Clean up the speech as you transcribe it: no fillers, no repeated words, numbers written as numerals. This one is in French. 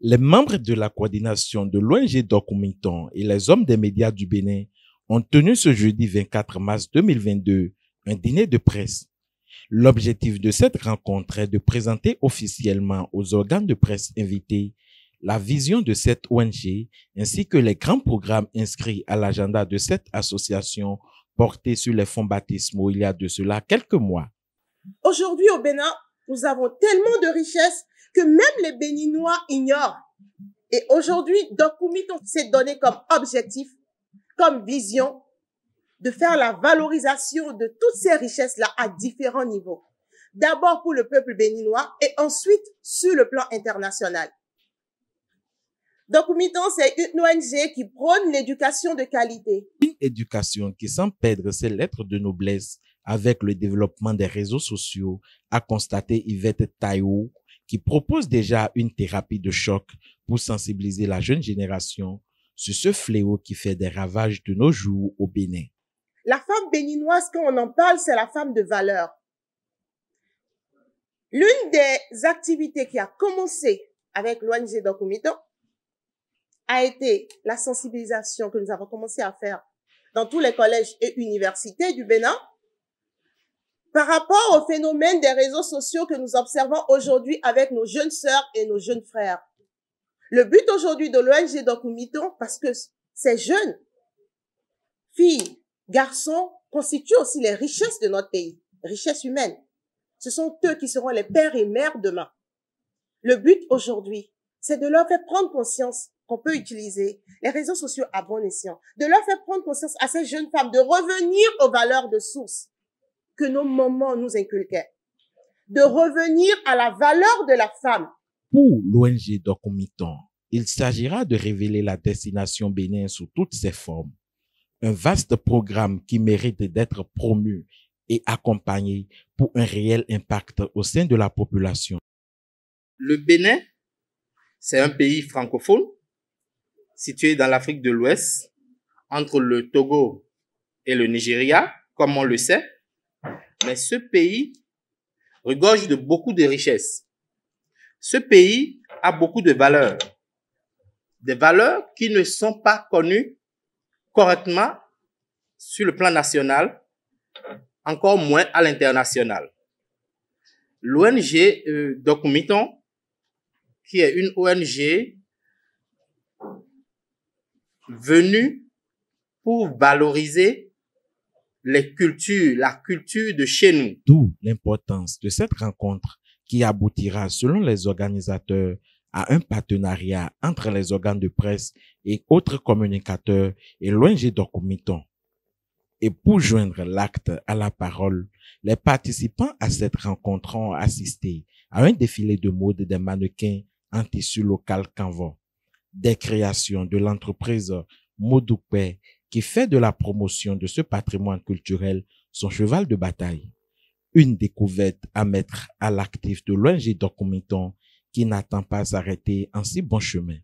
Les membres de la coordination de l'ONG Dokuminton et les hommes des médias du Bénin ont tenu ce jeudi 24 mars 2022 un dîner de presse. L'objectif de cette rencontre est de présenter officiellement aux organes de presse invités la vision de cette ONG ainsi que les grands programmes inscrits à l'agenda de cette association portée sur les fonds baptismaux il y a de cela quelques mois. Aujourd'hui au Bénin, nous avons tellement de richesses que même les Béninois ignorent. Et aujourd'hui, Dokuminton s'est donné comme objectif, comme vision, de faire la valorisation de toutes ces richesses-là à différents niveaux. D'abord pour le peuple béninois et ensuite sur le plan international. Dokuminton, c'est une ONG qui prône l'éducation de qualité. Une éducation qui, sans perdre ses lettres de noblesse avec le développement des réseaux sociaux, a constaté Yvette Taïwo, qui propose déjà une thérapie de choc pour sensibiliser la jeune génération sur ce fléau qui fait des ravages de nos jours au Bénin. La femme béninoise, quand on en parle, c'est la femme de valeur. L'une des activités qui a commencé avec l'ONG Dokuminton a été la sensibilisation que nous avons commencé à faire dans tous les collèges et universités du Bénin par rapport au phénomène des réseaux sociaux que nous observons aujourd'hui avec nos jeunes sœurs et nos jeunes frères. Le but aujourd'hui de l'ONG Dokuminton, parce que ces jeunes filles, garçons, constituent aussi les richesses de notre pays, richesses humaines. Ce sont eux qui seront les pères et mères demain. Le but aujourd'hui, c'est de leur faire prendre conscience qu'on peut utiliser les réseaux sociaux à bon escient, de leur faire prendre conscience à ces jeunes femmes de revenir aux valeurs de source que nos mamans nous inculquaient, de revenir à la valeur de la femme. Pour l'ONG Dokuminton, il s'agira de révéler la destination Bénin sous toutes ses formes. Un vaste programme qui mérite d'être promu et accompagné pour un réel impact au sein de la population. Le Bénin, c'est un pays francophone situé dans l'Afrique de l'Ouest, entre le Togo et le Nigeria, comme on le sait. Mais ce pays regorge de beaucoup de richesses. Ce pays a beaucoup de valeurs. Des valeurs qui ne sont pas connues correctement sur le plan national, encore moins à l'international. L'ONG Dokuminton, qui est une ONG venue pour valoriser les cultures, la culture de chez nous. D'où l'importance de cette rencontre qui aboutira, selon les organisateurs, à un partenariat entre les organes de presse et autres communicateurs et l'ONG Dokuminton. Et pour joindre l'acte à la parole, les participants à cette rencontre ont assisté à un défilé de mode des mannequins en tissu local Canva, des créations de l'entreprise Modoupé qui fait de la promotion de ce patrimoine culturel son cheval de bataille. Une découverte à mettre à l'actif de l'ONG Dokuminton qui n'attend pas s'arrêter en si bon chemin.